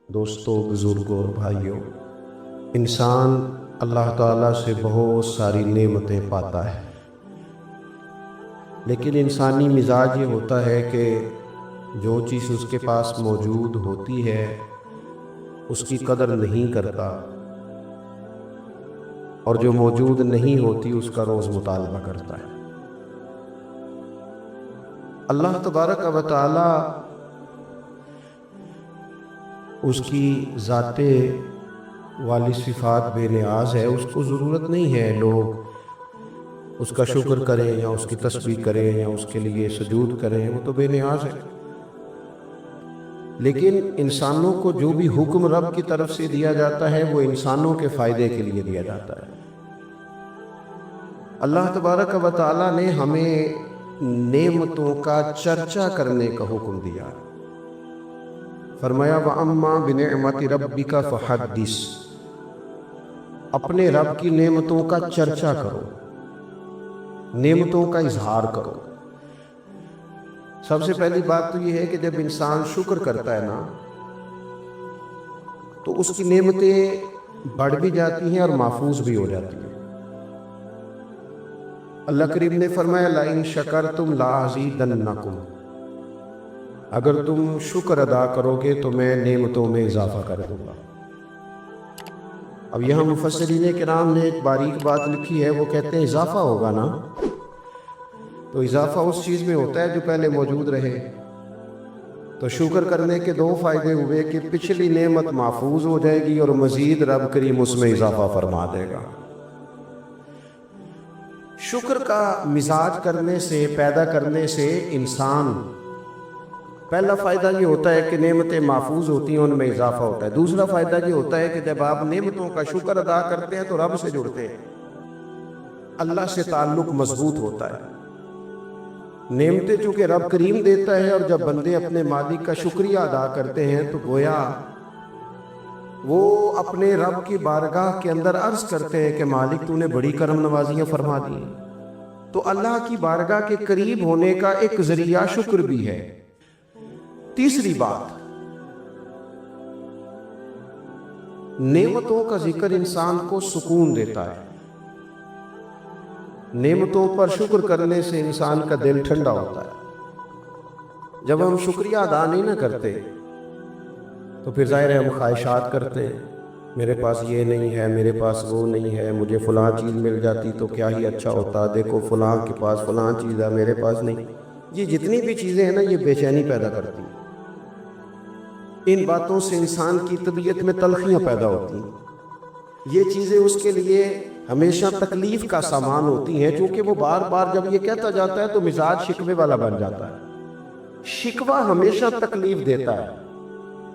دوستوں، بزرگوں اور بھائیوں، انسان اللہ تعالیٰ سے بہت ساری نعمتیں پاتا ہے، لیکن انسانی مزاج یہ ہوتا ہے کہ جو چیز اس کے پاس موجود ہوتی ہے اس کی قدر نہیں کرتا، اور جو موجود نہیں ہوتی اس کا روز مطالبہ کرتا ہے۔ اللہ تبارک و تعالی اس کی ذات والی صفات بے نیاز ہے، اس کو ضرورت نہیں ہے لوگ اس کا شکر کریں یا اس کی تسبیح کریں یا اس کے لیے سجود کریں، وہ تو بے نیاز ہے۔ لیکن انسانوں کو جو بھی حکم رب کی طرف سے دیا جاتا ہے وہ انسانوں کے فائدے کے لیے دیا جاتا ہے۔ اللہ تبارک و تعالی نے ہمیں نعمتوں کا چرچا کرنے کا حکم دیا، فرمایا وَأَمَّا بِنِعْمَةِ رَبِّكَ فَحَدِّثْ، اپنے رب کی نعمتوں کا چرچا کرو، نعمتوں کا اظہار کرو۔ سب سے پہلی بات تو یہ ہے کہ جب انسان شکر کرتا ہے نا تو اس کی نعمتیں بڑھ بھی جاتی ہیں اور محفوظ بھی ہو جاتی ہیں۔ اللہ کریم نے فرمایا لَإِن شَكَرْتُمْ لَأَزِيدَنَّكُمْ، اگر تم شکر ادا کرو گے تو میں نعمتوں میں اضافہ کر دوں گا۔ اب یہاں مفسرین کرام نے ایک باریک بات لکھی ہے، وہ کہتے ہیں اضافہ ہوگا نا تو اضافہ اس چیز میں ہوتا ہے جو پہلے موجود رہے۔ تو شکر کرنے کے دو فائدے ہوئے کہ پچھلی نعمت محفوظ ہو جائے گی اور مزید رب کریم اس میں اضافہ فرما دے گا۔ شکر کا مزاج کرنے سے، پیدا کرنے سے انسان، پہلا فائدہ یہ ہوتا ہے کہ نعمتیں محفوظ ہوتی ہیں، ان میں اضافہ ہوتا ہے۔ دوسرا فائدہ یہ ہوتا ہے کہ جب آپ نعمتوں کا شکر ادا کرتے ہیں تو رب سے جڑتے ہیں، اللہ سے تعلق مضبوط ہوتا ہے۔ نعمتیں چونکہ رب کریم دیتا ہے، اور جب بندے اپنے مالک کا شکریہ ادا کرتے ہیں تو گویا وہ اپنے رب کی بارگاہ کے اندر عرض کرتے ہیں کہ مالک تو نے بڑی کرم نوازیاں فرما دی۔ تو اللہ کی بارگاہ کے قریب ہونے کا ایک ذریعہ شکر بھی ہے۔ تیسری بات، نعمتوں کا ذکر انسان کو سکون دیتا ہے۔ نعمتوں پر شکر کرنے سے انسان کا دل ٹھنڈا ہوتا ہے۔ جب ہم شکریہ ادا نہیں نہ کرتے تو پھر ظاہر ہے ہم خواہشات کرتے ہیں، میرے پاس یہ نہیں ہے، میرے پاس وہ نہیں ہے، مجھے فلاں چیز مل جاتی تو کیا ہی اچھا ہوتا، دیکھو فلاں کے پاس فلاں چیز ہے میرے پاس نہیں۔ یہ جتنی بھی چیزیں ہیں نا یہ بے چینی پیدا کرتی ہیں۔ ان باتوں سے انسان کی طبیعت میں تلخیاں پیدا ہوتی ہیں، یہ چیزیں اس کے لیے ہمیشہ تکلیف کا سامان ہوتی ہیں، چونکہ وہ بار بار جب یہ کہتا جاتا ہے تو مزاج شکوے والا بن جاتا ہے۔ شکوہ ہمیشہ تکلیف دیتا ہے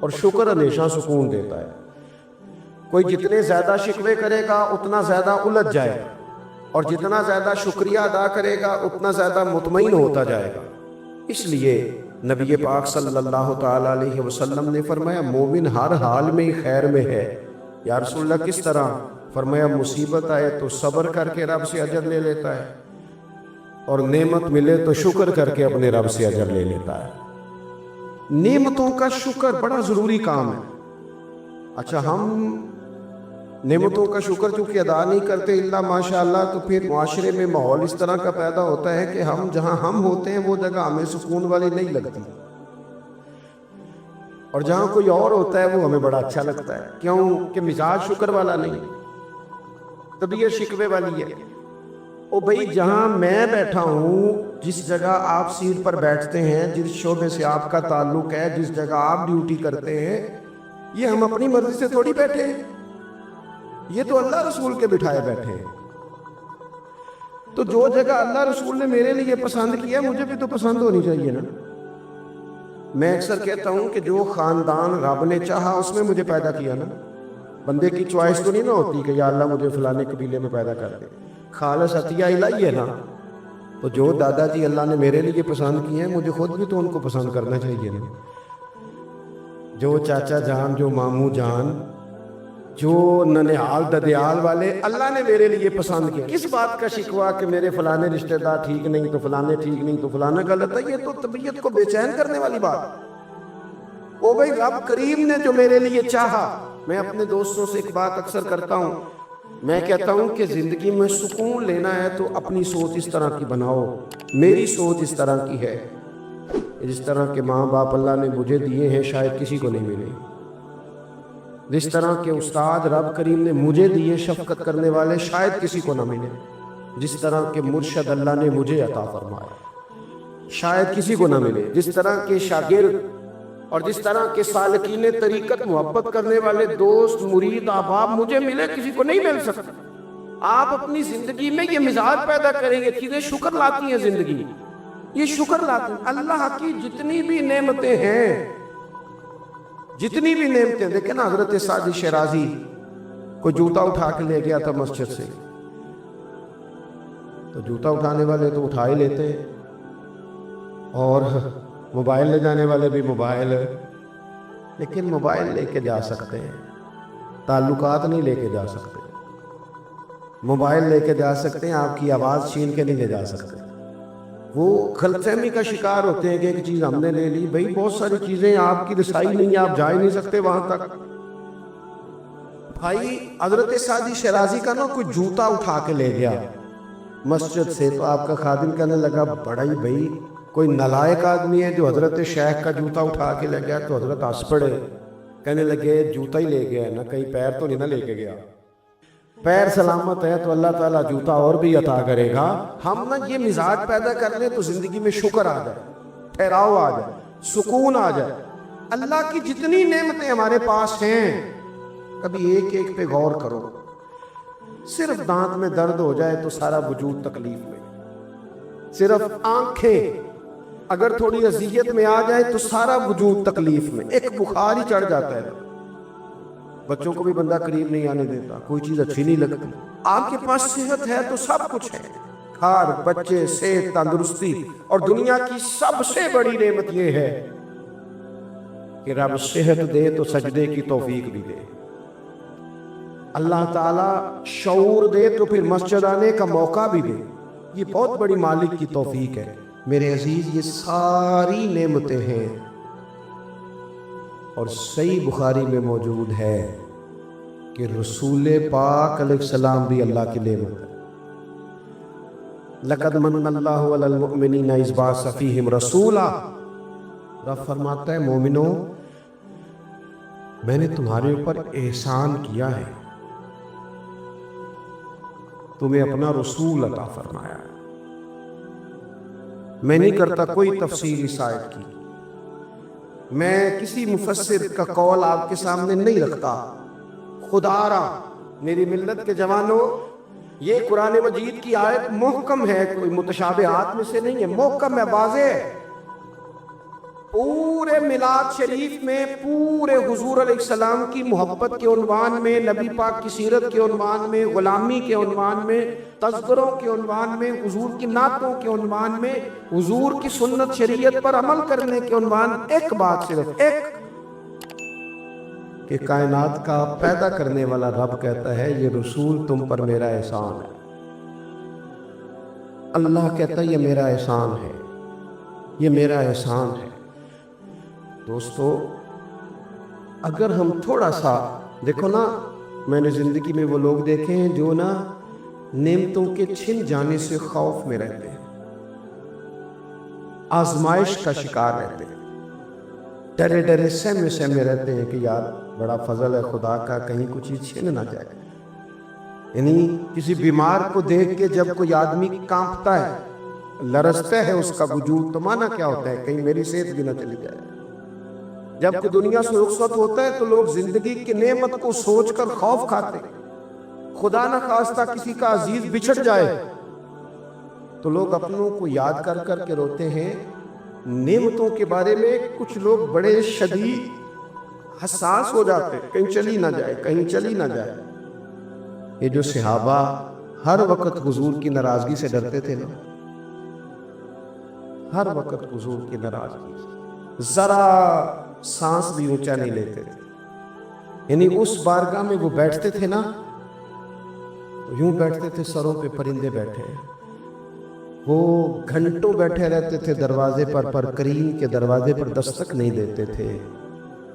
اور شکر ہمیشہ سکون دیتا ہے۔ کوئی جتنے زیادہ شکوے کرے گا اتنا زیادہ الجھ جائے گا، اور جتنا زیادہ شکریہ ادا کرے گا اتنا زیادہ مطمئن ہوتا جائے گا۔ اس لیے نبی پاک صلی اللہ تعالیٰ علیہ وسلم نے فرمایا مومن ہر حال میں خیر میں ہے۔ یا رسول اللہ کس طرح؟ فرمایا مصیبت آئے تو صبر کر کے رب سے اجر لے لیتا ہے، اور نعمت ملے تو شکر کر کے اپنے رب سے اجر لے لیتا ہے۔ نعمتوں کا شکر بڑا ضروری کام ہے۔ اچھا، ہم نعمتوں کا شکر چونکہ ادا نہیں کرتے الا ماشاءاللہ، تو پھر معاشرے میں ماحول اس طرح کا پیدا ہوتا ہے کہ ہم جہاں ہم ہوتے ہیں وہ جگہ ہمیں سکون والی نہیں لگتی، اور جہاں کوئی اور ہوتا ہے وہ ہمیں بڑا اچھا لگتا ہے۔ کیوں کہ مزاج شکر والا نہیں، طبیعت شکوے والی ہے۔ او بھئی، جہاں میں بیٹھا ہوں، جس جگہ آپ سیٹ پر بیٹھتے ہیں، جس شعبے سے آپ کا تعلق ہے، جس جگہ آپ ڈیوٹی کرتے ہیں، یہ ہم اپنی مرضی سے تھوڑی بیٹھے ہیں، یہ تو اللہ رسول کے بٹھائے بیٹھے ہیں۔ تو جو جگہ اللہ رسول نے میرے لیے پسند کیا مجھے بھی تو پسند ہونی چاہیے نا۔ میں اکثر کہتا ہوں کہ جو خاندان رب نے چاہا اس میں مجھے پیدا کیا نا۔ بندے کی چوائس تو نہیں نہ ہوتی کہ یا اللہ مجھے فلانے قبیلے میں پیدا کر دے، خالص عطیہ الہی ہے نا۔ تو جو دادا جی اللہ نے میرے لیے پسند کیے ہیں مجھے خود بھی تو ان کو پسند کرنا چاہیے نا۔ جو چاچا جان، جو ماموں جان، جو ننیال ددیال والے اللہ نے میرے لیے پسند کیا، کس بات کا شکوہ کہ میرے فلانے رشتہ دار ٹھیک نہیں تو فلانے ٹھیک نہیں تو فلانا غلط ہے؟ یہ تو طبیعت کو بے چین کرنے والی بات۔ او بھائی رب کریم نے جو میرے لیے چاہا. میں اپنے دوستوں سے ایک بات اکثر کرتا ہوں, میں کہتا ہوں کہ زندگی میں سکون لینا ہے تو اپنی سوچ اس طرح کی بناؤ. میری سوچ اس طرح کی ہے, جس طرح کے ماں باپ اللہ نے مجھے دیے ہیں شاید کسی کو نہیں ملے, جس طرح کے استاد رب کریم نے مجھے دیے شفقت کرنے والے شاید کسی کو نہ ملے, جس طرح کے مرشد اللہ نے مجھے عطا فرمایا شاید کسی کو نہ ملے, جس طرح کے شاگرد اور جس طرح کے سالکین طریقت محبت کرنے والے دوست مرید احباب مجھے ملے کسی کو نہیں مل سکتا. آپ اپنی زندگی میں یہ مزاج پیدا کریں گے, چیزیں شکر لاتی ہیں زندگی, یہ شکر لاتی ہیں. اللہ کی جتنی بھی نعمتیں ہیں, جتنی بھی نعمتیں, دیکھیں نا حضرت سعدی شیرازی کوئی جوتا اٹھا کے لے گیا تھا مسجد سے, تو جوتا اٹھانے والے تو اٹھا ہی لیتے ہیں, اور موبائل لے جانے والے بھی موبائل, لیکن موبائل لے کے جا سکتے ہیں, تعلقات نہیں لے کے جا سکتے. موبائل لے کے جا سکتے ہیں, آپ کی آواز چھین کے نہیں لے جا سکتے. وہ غلط فہمی کا شکار ہوتے ہیں کہ ایک چیز ہم نے لے لی, بھئی بہت ساری چیزیں آپ کی رسائی نہیں, آپ جا ہی نہیں سکتے وہاں تک. بھائی حضرت سعدی شیرازی کا نا کوئی جوتا اٹھا کے لے گیا مسجد سے, تو آپ کا خادم کہنے لگا بڑا ہی بھئی کوئی نالائق آدمی ہے جو حضرت شیخ کا جوتا اٹھا کے لے گیا. تو حضرت ہنس پڑے, کہنے لگے جوتا ہی لے گیا ہے نا, کہیں پیر تو نہیں نہ لے کے گیا, پیر سلامت ہے تو اللہ تعالیٰ جوتا اور بھی عطا کرے گا. ہم نا یہ مزاج پیدا کر لیں تو زندگی میں شکر آ جائے, ٹھہراؤ آ جائے, سکون آ جائے. اللہ کی جتنی نعمتیں ہمارے پاس ہیں کبھی ایک ایک پہ غور کرو. صرف دانت میں درد ہو جائے تو سارا وجود تکلیف میں, صرف آنکھیں اگر تھوڑی اذیت میں آ جائے تو سارا وجود تکلیف میں. ایک بخار ہی چڑھ جاتا ہے, بچوں کو بھی بندہ قریب نہیں آنے دیتا, کوئی چیز اچھی نہیں لگتی. آپ کے پاس صحت ہے تو سب کچھ ہے, گھر, بچے, صحت, تندرستی, اور دنیا کی سب سے بڑی نعمت یہ ہے کہ رب صحت دے تو سجدے کی توفیق بھی دے. اللہ تعالیٰ شعور دے تو پھر مسجد آنے کا موقع بھی دے. یہ بہت بڑی مالک کی توفیق ہے میرے عزیز. یہ ساری نعمتیں ہیں, اور صحیح بخاری میں موجود ہے کہ رسول پاک علیہ السلام بھی اللہ کی نعمت ہے. لَقَدْ مَنَّ اللَّهُ عَلَى الْمُؤْمِنِينَ إِذْ بَعَثَ فِيهِمْ رَسُولًا. رب فرماتا ہے مومنو میں نے تمہارے اوپر احسان کیا ہے, تمہیں اپنا رسول عطا فرمایا ہے. میں نہیں کرتا کوئی تفسیر اس آیت کی, میں کسی مفسر کا قول آپ کے سامنے نہیں رکھتا. خدا را میری ملت کے جوانوں, یہ قرآن مجید کی آیت محکم ہے, کوئی متشابہات میں سے نہیں ہے, محکم ہے, واضح ہے. پورے میلاد شریف میں پورے حضور علیہ السلام کی محبت کے عنوان میں, نبی پاک کی سیرت کے عنوان میں, غلامی کے عنوان میں, تذکروں کے عنوان میں, حضور کی نعتوں کے عنوان میں, حضور کی سنت شریعت پر عمل کرنے کے عنوان, ایک بات صرف ایک, کہ کائنات کا پیدا کرنے والا رب کہتا ہے یہ رسول تم پر میرا احسان ہے. اللہ کہتا ہے یہ میرا احسان ہے, یہ میرا احسان ہے. دوستو اگر ہم تھوڑا سا دیکھو نا, میں نے زندگی میں وہ لوگ دیکھے ہیں جو نا نعمتوں کے چھن جانے سے خوف میں رہتے ہیں, آزمائش کا شکار رہتے ہیں, ڈرے ڈرے سہمے سہمے رہتے ہیں کہ یار بڑا فضل ہے خدا کا, کہیں کچھ چیز چھن نہ جائے. یعنی کسی بیمار کو دیکھ کے جب کوئی آدمی کانپتا ہے, لرزتا ہے اس کا وجود, تو مانا کیا ہوتا ہے کہیں میری صحت بھی نہ چلی جائے. جب کوئی دنیا سے رخصت ہوتا ہے تو لوگ زندگی کی نعمت کو سوچ کر خوف کھاتے ہیں. خدا نہ خواستہ کسی کا عزیز بچھڑ جائے تو لوگ اپنوں کو یاد کر کر کے روتے ہیں. نعمتوں کے بارے میں کچھ لوگ بڑے شدید حساس ہو جاتے ہیں, کہیں چلی نہ جائے, کہیں چلی نہ جائے. یہ جو صحابہ ہر وقت حضور کی ناراضگی سے ڈرتے تھے نا, ہر وقت حضور کی ناراضگی, ذرا سانس بھی اونچا نہیں لیتے تھے. یعنی اس بارگاہ میں وہ بیٹھتے تھے نا تو یوں بیٹھتے تھے سروں پہ پرندے بیٹھے ہیں. وہ گھنٹوں بیٹھے رہتے تھے دروازے پر کریم کے دروازے پر دستک نہیں دیتے تھے.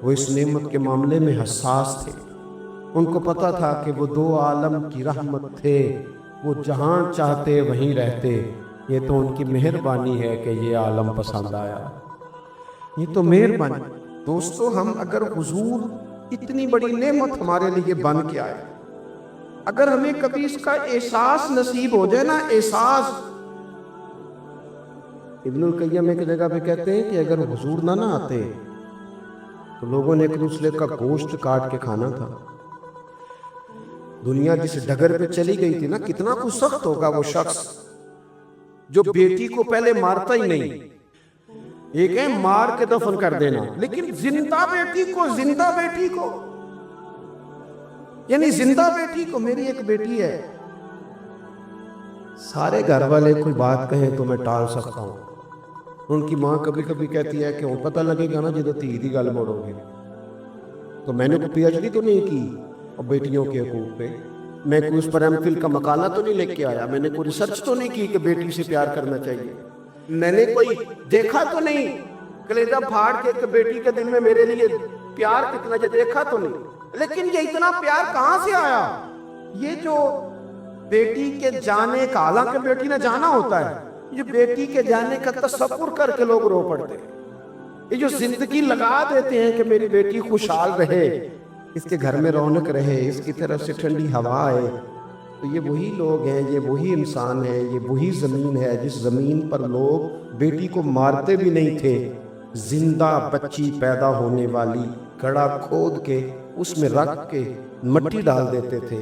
وہ اس نعمت کے معاملے میں حساس تھے، ان کو پتا تھا کہ وہ دو عالم کی رحمت تھے، وہ جہاں چاہتے وہیں رہتے، یہ تو ان کی مہربانی ہے کہ یہ عالم پسند آیا، یہ تو مہربانی۔ دوستو، ہم اگر حضور اتنی بڑی نعمت ہمارے لیے بن کے آئے، اگر ہمیں کبھی اس کا احساس نصیب ہو جائے نا، احساس، ابن القیم ایک جگہ پہ کہتے ہیں کہ اگر حضور نہ آتے تو لوگوں نے ایک دوسرے کا گوشت کاٹ کے کھانا تھا۔ دنیا جس ڈگر پہ چلی گئی تھی نا، کتنا کچھ سخت ہوگا وہ شخص جو بیٹی کو پہلے مارتا ہی نہیں، ایک ہے مار کے دفن کر دینا، لیکن زندہ بیٹی کو یعنی زندہ بیٹی کو، میری ایک بیٹی ہے، سارے گھر والے کوئی بات کہیں تو میں ٹال سکتا ہوں، ان کی ماں کبھی کبھی کہتی ہے کہ وہ پتہ لگے گا نا جدو تھی دی گل موڑو گے، تو میں نے کوئی پی ایچ ڈی تو نہیں کی اور بیٹیوں کے حقوق پہ، میں کوئی اس پر ایم فل کا مقالہ تو نہیں لے کے آیا، میں نے کوئی ریسرچ تو نہیں کی کہ بیٹی سے پیار کرنا چاہیے، میں نے کوئی دیکھا تو نہیں کلیجہ پھاڑ کے کہ بیٹی کے دل میں میرے لیے پیار کتنا، یہ دیکھا تو نہیں، لیکن یہ اتنا پیار کہاں سے آیا؟ یہ جو بیٹی کے جانے کا، حالانکہ بیٹی نے جانا ہوتا ہے، یہ بیٹی کے جانے کا تصور کر کے لوگ رو پڑتے ہیں، یہ جو زندگی لگا دیتے ہیں کہ میری بیٹی خوشحال رہے، اس کے گھر میں رونق رہے، اس کی طرف سے ٹھنڈی ہوا آئے، تو یہ وہی لوگ ہیں، یہ وہی انسان ہیں، یہ وہی زمین ہے جس زمین پر لوگ بیٹی کو مارتے بھی نہیں تھے، زندہ بچی پیدا ہونے والی گڑھا کھود کے اس میں رکھ کے مٹی ڈال دیتے تھے،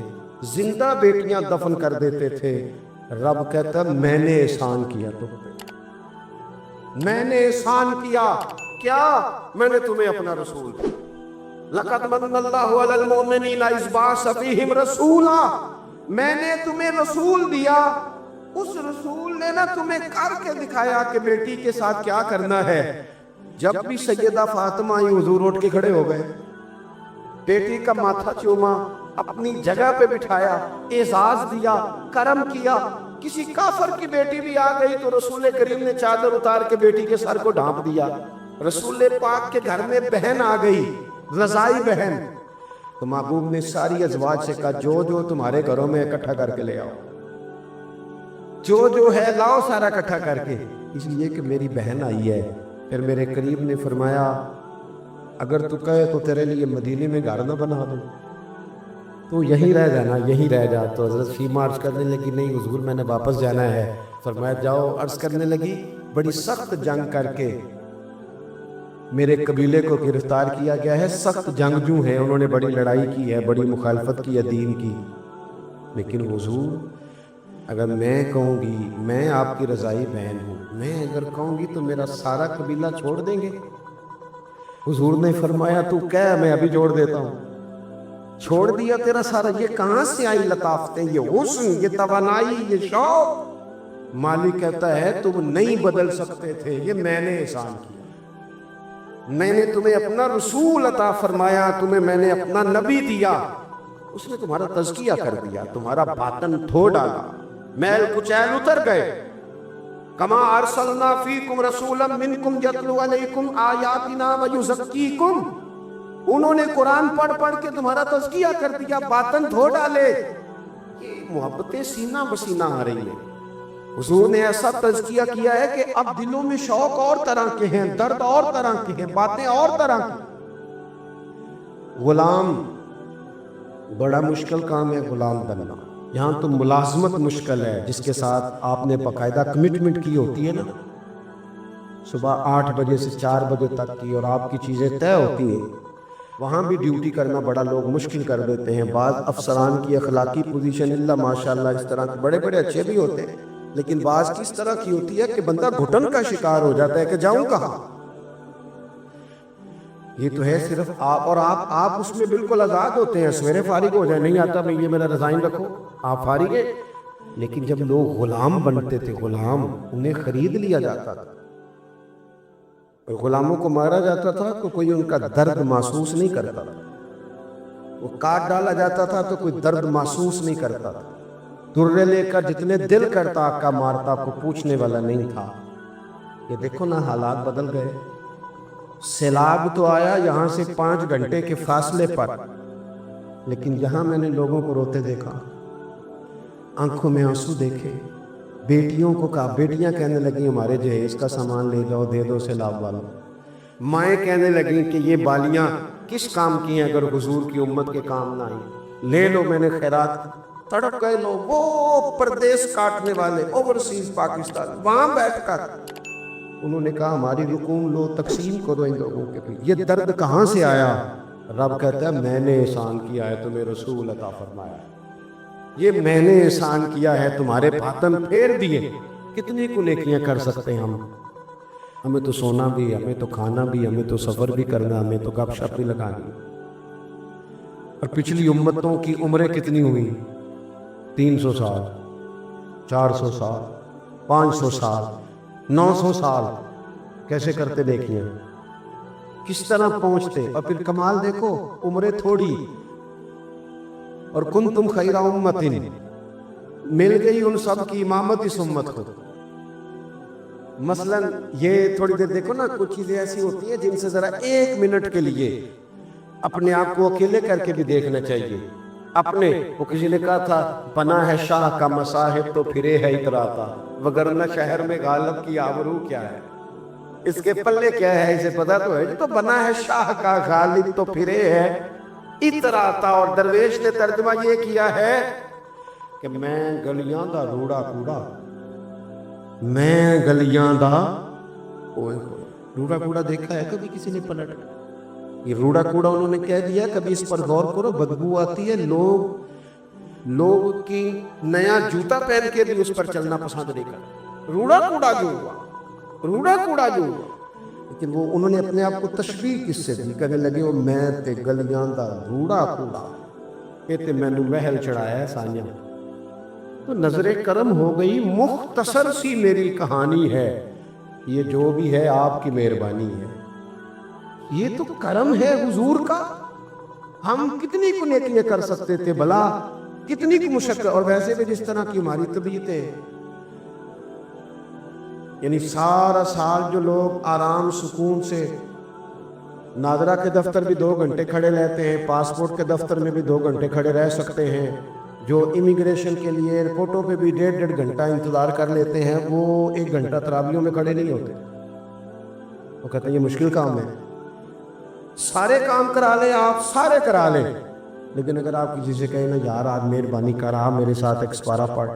زندہ بیٹیاں دفن کر دیتے تھے۔ رب کہتا ہے میں نے احسان کیا تم پہ، میں نے احسان کیا، کیا؟ میں نے تمہیں اپنا رسول دیا، لَقَدْ مَنَّ اللَّهُ عَلَى الْمُؤْمِنِينَ إِذْ بَعَثَ فِيهِمْ رَسُولًا، میں نے تمہیں رسول دیا، اس رسول نے نہ تمہیں کر کے دکھایا کہ بیٹی کے ساتھ کیا کرنا ہے۔ جب بھی سیدہ فاطمہ آئی حضور اٹھ کے کھڑے ہو گئے، بیٹی کا ماتھا چوما، اپنی جگہ پہ بٹھایا، اعزاز دیا، کرم کیا۔ کسی کافر کی بیٹی بھی آ گئی تو رسول کریم نے چادر اتار کے بیٹی کے سر کو ڈھانپ دیا۔ رسول پاک کے گھر میں بہن آ گئی، رضائی بہن، تو محبوب نے ساری ازواج سے کہا جو جو تمہارے گھروں میں اکٹھا کر کے لے آؤ، جو ہے لاؤ سارا اکٹھا کر کے، اس لیے کہ میری بہن آئی ہے۔ پھر میرے قریب نے فرمایا اگر تو کہے تو تیرے لیے مدینے میں گھر نہ بنا دوں، تو یہیں رہ جانا، یہیں رہ جا۔ تو حضرت فیما عرض کرنے لگی نہیں حضور میں نے واپس جانا ہے۔ فرمایا جاؤ۔ عرض کرنے لگی بڑی سخت جنگ کر کے میرے قبیلے کو گرفتار کیا گیا ہے، سخت جنگجو ہیں، انہوں نے بڑی لڑائی کی ہے، بڑی مخالفت کی ہے دین کی، لیکن حضور اگر میں کہوں گی میں آپ کی رضائی بہن ہوں، میں اگر کہوں گی تو میرا سارا قبیلہ چھوڑ دیں گے؟ حضور نے فرمایا تو کہہ میں ابھی جوڑ دیتا ہوں۔ چھوڑ دیا تیرا سارا۔ یہ کہاں سے آئی لطافتیں، یہ حسن، یہ توانائی، یہ شوق؟ مالک کہتا ہے تم نہیں بدل سکتے تھے، یہ میں نے احسان کیا، میں نے تمہیں اپنا رسول عطا فرمایا، تمہیں میں نے اپنا نبی دیا، اس نے تمہارا تزکیہ کر دیا، تمہارا باطن دھو ڈالا، میل کچیل اتر گئے۔ کما ارسلنا فیکم رسولا منکم یتلو علیکم آیاتنا ویزکیکم، انہوں نے قرآن پڑھ پڑھ کے تمہارا تزکیہ کر دیا، باطن دھو ڈالے۔ یہ محبتیں سینہ بسینہ آ رہی ہیں۔ حضور نے ایسا تزکیہ کیا ہے کہ اب دلوں میں شوق اور طرح کے ہیں، درد اور طرح کے ہیں، باتیں اور طرح کی۔ غلام بڑا مشکل کام ہے، غلام بننا۔ یہاں تو ملازمت مشکل ہے، جس کے ساتھ آپ نے باقاعدہ کمٹمنٹ کی ہوتی ہے نا، صبح 8 بجے سے 4 بجے تک کی، اور آپ کی چیزیں طے ہوتی ہیں، وہاں بھی ڈیوٹی کرنا بڑا لوگ مشکل کر دیتے ہیں۔ بعض افسران کی اخلاقی پوزیشن اللہ ماشاءاللہ اس طرح کے بڑے بڑے اچھے بھی ہوتے ہیں، لیکن بعض کس طرح کی ہوتی ہے کہ بندہ گھٹن کا شکار ہو جاتا ہے کہ جاؤں کہاں۔ یہ تو ہے صرف آپ اور آپ اس میں بالکل آزاد ہوتے ہیں، سویرے فارغ ہو جائے، نہیں آتا میں یہ میرا ریزائن رکھو، آپ فارغ ہیں۔ لیکن جب لوگ غلام بنتے تھے، غلام انہیں خرید لیا جاتا تھا، غلاموں کو مارا جاتا تھا تو کوئی ان کا درد محسوس نہیں کرتا تھا، وہ کاٹ ڈالا جاتا تھا تو کوئی درد محسوس نہیں کرتا تھا، درے لے کر جتنے دل کرتا آقا مارتا کو پوچھنے والا نہیں تھا۔ یہ دیکھو نا حالات بدل گئے، سیلاب تو آیا یہاں سے 5 گھنٹے کے فاصلے پر، لیکن یہاں میں نے لوگوں کو روتے دیکھا، آنکھوں میں آنسو دیکھے، بیٹیوں کو کہا، بیٹیاں کہنے لگیں ہمارے جہیز کا سامان لے جاؤ، دے دو سیلاب والوں، مائیں کہنے لگیں کہ یہ بالیاں کس کام کی ہیں اگر حضور کی امت کے کام نہ آئیں، لے لو، میں نے خیرات. تڑپ گئے لوگ، وہ پردیس کاٹنے والے، اوورسیز پاکستان، وہاں بیٹھ کر انہوں نے کہا ہماری رقوم لو، تقسیم کرو ان لوگوں کے بھی. یہ درد کہاں سے آیا؟ رب کہتا ہے میں نے احسان کیا ہے تمہیں رسول عطا فرمایا، یہ میں نے احسان کیا ہے تمہارے باطن پھیر دیے. کتنی کو نیکیاں کر سکتے ہیں ہمیں تو سونا بھی، ہمیں تو کھانا بھی، ہمیں تو سفر بھی کرنا، ہمیں تو گپ شپ بھی لگانی. اور پچھلی امتوں کی عمریں کتنی ہوئی؟ 300 سال، 400 سال، 500 سال، 900 سال. کیسے کرتے دیکھیے، کس طرح پہنچتے. اور پھر کمال دیکھو، عمریں تھوڑی، اور کنتم خیر امت، مل گئی ان سب کی امامت اس امت کو. مثلا یہ تھوڑی دیر دیکھو نا، کچھ چیزیں ایسی ہوتی ہیں جن سے ذرا 1 منٹ کے لیے اپنے آپ کو اکیلے کر کے بھی دیکھنا چاہیے. اپنے وہ کسی نے کہا تھا بنا ہے شاہ کا مصاحب تو پھرے ہے اتراتا، وگرنہ شہر میں غالب کی آبرو کیا ہے، اس کے پلے کیا ہے اسے پتا تو ہے. تو بنا ہے شاہ کا غالب تو پھرے ہے اتراتا. اور درویش نے ترجمہ یہ کیا ہے کہ میں گلیاں دا روڑا کوڑا، میں گلیاں دا روڑا کوڑا دیکھا ہے کبھی کسی نے پلٹ؟ یہ روڑا کوڑا انہوں نے کہہ دیا. کبھی اس پر غور کرو، بدبو آتی ہے. لوگ کی نیا جوتا پہن کے بھی اس پر چلنا پسند نہیں کرتے. روڑا کوڑا جو ہوا، روڑا کوڑا جو ہوا. لیکن وہ انہوں نے اپنے آپ کو تشبیہ کس سے دی؟ کہنے لگے وہ میں تے گلیاں دا روڑا کوڑا، یہ تے میں نے محل چڑھایا ہے سائیاں. تو نظر کرم ہو گئی، مختصر سی میری کہانی ہے، یہ جو بھی ہے آپ کی مہربانی ہے. یہ تو کرم ہے حضور کا. ہم کتنی کو نیکیاں کر سکتے تھے بھلا، کتنی کو مشقت. اور ویسے بھی جس طرح کی ہماری طبیعت ہے، یعنی سارا سال جو لوگ آرام سکون سے نادرا کے دفتر بھی 2 گھنٹے کھڑے رہتے ہیں، پاسپورٹ کے دفتر میں بھی 2 گھنٹے کھڑے رہ سکتے ہیں، جو امیگریشن کے لیے ایئرپورٹوں پہ بھی 1.5 گھنٹہ انتظار کر لیتے ہیں، وہ 1 گھنٹہ تراویحوں میں کھڑے نہیں ہوتے. وہ کہتے ہیں یہ مشکل کام ہے. سارے کام کرا لیں آپ، سارے کرا لیں، لیکن اگر آپ کسی سے کہیں نا یار آج مہربانی کر آپ میرے ساتھ ایکسپارہ پڑھ،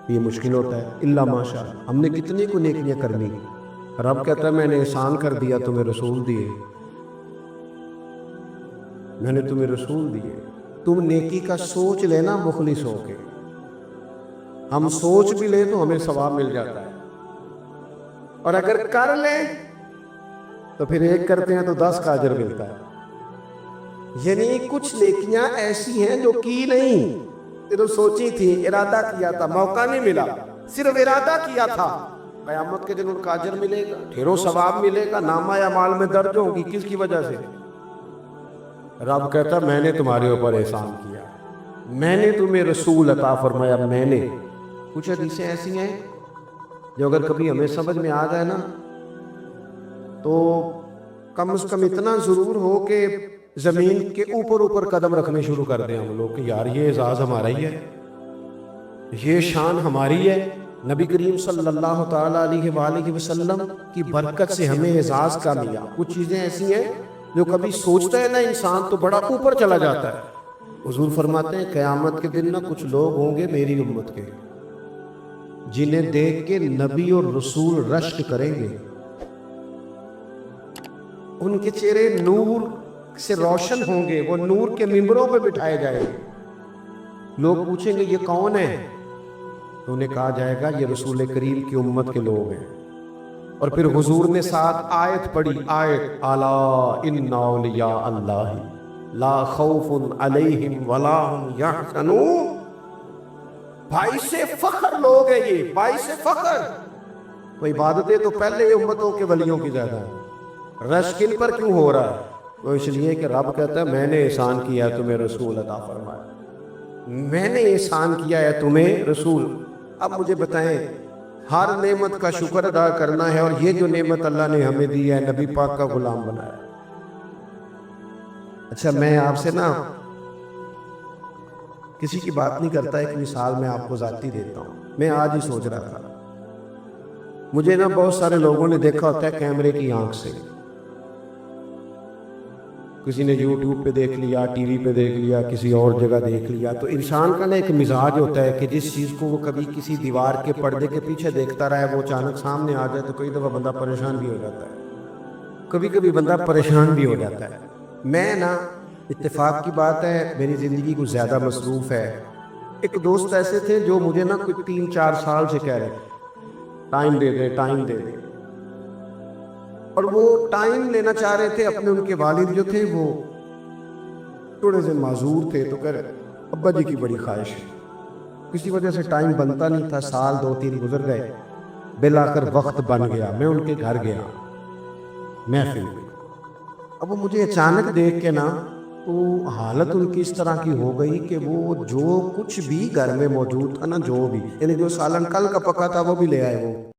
یہ مشکل ہوتا ہے. اللہ ماشاء ہم نے کتنی کو نیکیاں کرنی. رب کہتا ہے میں نے احسان کر دیا، تمہیں رسول دیے، میں نے تمہیں رسول دیے. تم نیکی کا سوچ لینا مخلص ہو کے. ہم سوچ بھی لیں تو ہمیں ثواب مل جاتا ہے، اور اگر کر لیں تو پھر 1 کرتے ہیں تو 10 کا اجر ملتا ہے. یعنی کچھ نیکیاں ایسی ہیں جو کی نہیں، صرف سوچی تھی، ارادہ کیا تھا، موقع نہیں ملا، صرف ارادہ کیا تھا. قیامت کے دن ان کا اجر ملے گا، ڈھیروں ثواب ملے گا، نامہ اعمال میں درج ہوگی. کس کی وجہ سے؟ رب کہتا میں نے تمہارے اوپر احسان کیا، میں نے تمہیں رسول عطا فرمایا. میں نے کچھ حدیثیں ایسی ہیں جو اگر کبھی ہمیں سمجھ میں آ جائے نا تو کم از کم اتنا ضرور ہو کہ زمین کے اوپر قدم رکھنے شروع کر دیں ہم لوگ کہ یار یہ اعزاز ہمارا ہی ہے، یہ شان ہماری ہے. نبی کریم صلی اللہ تعالیٰ علیہ وآلہ وسلم کی برکت سے ہمیں اعزاز کا ملا. کچھ چیزیں ایسی ہیں جو کبھی سوچتا ہے نا انسان تو بڑا اوپر چلا جاتا ہے. حضور فرماتے ہیں قیامت کے دن نا کچھ لوگ ہوں گے میری امت کے، جنہیں دیکھ کے نبی اور رسول رشک کریں گے، ان کے چہرے نور سے روشن ہوں گے، وہ نور کے ممبروں پہ بٹھائے جائیں گے. لوگ پوچھیں گے یہ کون ہے؟ تو انہیں کہا جائے گا یہ رسول کریم کی امت کے لوگ ہیں. اور پھر حضور نے ساتھ آیت پڑھی، آیت الا ان اولیاء اللہ لا خوف علیہم ولا هم یحزنون. باعث فخر لوگ ہیں یہ، باعث فخر. تو عبادتیں تو پہلے امتوں کے ولیوں کی زیادہ ہیں، رشک ان پر کیوں ہو رہا ہے؟ وہ اس لیے کہ رب کہتا ہے میں نے احسان کیا ہے تمہیں رسول عطا فرمایا، میں نے احسان کیا ہے تمہیں رسول. اب مجھے بتائیں ہر نعمت کا شکر ادا کرنا ہے، اور یہ جو نعمت اللہ نے ہمیں دی ہے، نبی پاک کا غلام بنایا۔ اچھا، میں آپ سے نا کسی کی بات نہیں کرتا، ایک مثال میں آپ کو ذاتی دیتا ہوں۔ میں آج ہی سوچ رہا تھا، مجھے نا بہت سارے لوگوں نے دیکھا ہوتا ہے کیمرے کی آنکھ سے، کسی نے یوٹیوب پہ دیکھ لیا، ٹی وی پہ دیکھ لیا، کسی اور جگہ دیکھ لیا۔ تو انسان کا نا ایک مزاج ہوتا ہے کہ جس چیز کو وہ کبھی کسی دیوار کے پردے کے پیچھے دیکھتا رہا ہے، وہ اچانک سامنے آ جائے تو کئی دفعہ بندہ پریشان بھی ہو جاتا ہے، کبھی کبھی بندہ پریشان بھی ہو جاتا ہے۔ میں نا، اتفاق کی بات ہے، میری زندگی کچھ زیادہ مصروف ہے۔ ایک دوست ایسے تھے جو مجھے نا کوئی 3-4 سال سے کہہ رہے تھے ٹائم دے دے، ٹائم دے دے، اور وہ ٹائم لینا چاہ رہے تھے اپنے۔ ان کے والد جو تھے وہ تھوڑے سے معذور تھے، تو کہہ رہے ابا جی کی بڑی خواہش ہے، کسی وجہ سے ٹائم بنتا نہیں تھا۔ سال 2-3 گزر گئے، بالآخر وقت بن گیا، میں ان کے گھر گیا محفل میں۔ اب وہ مجھے اچانک دیکھ کے نا، تو حالت ان کی اس طرح کی ہو گئی کہ وہ جو کچھ بھی گھر میں موجود تھا نا، جو بھی، یعنی جو سالن کل کا پکا تھا وہ بھی لے آئے وہ۔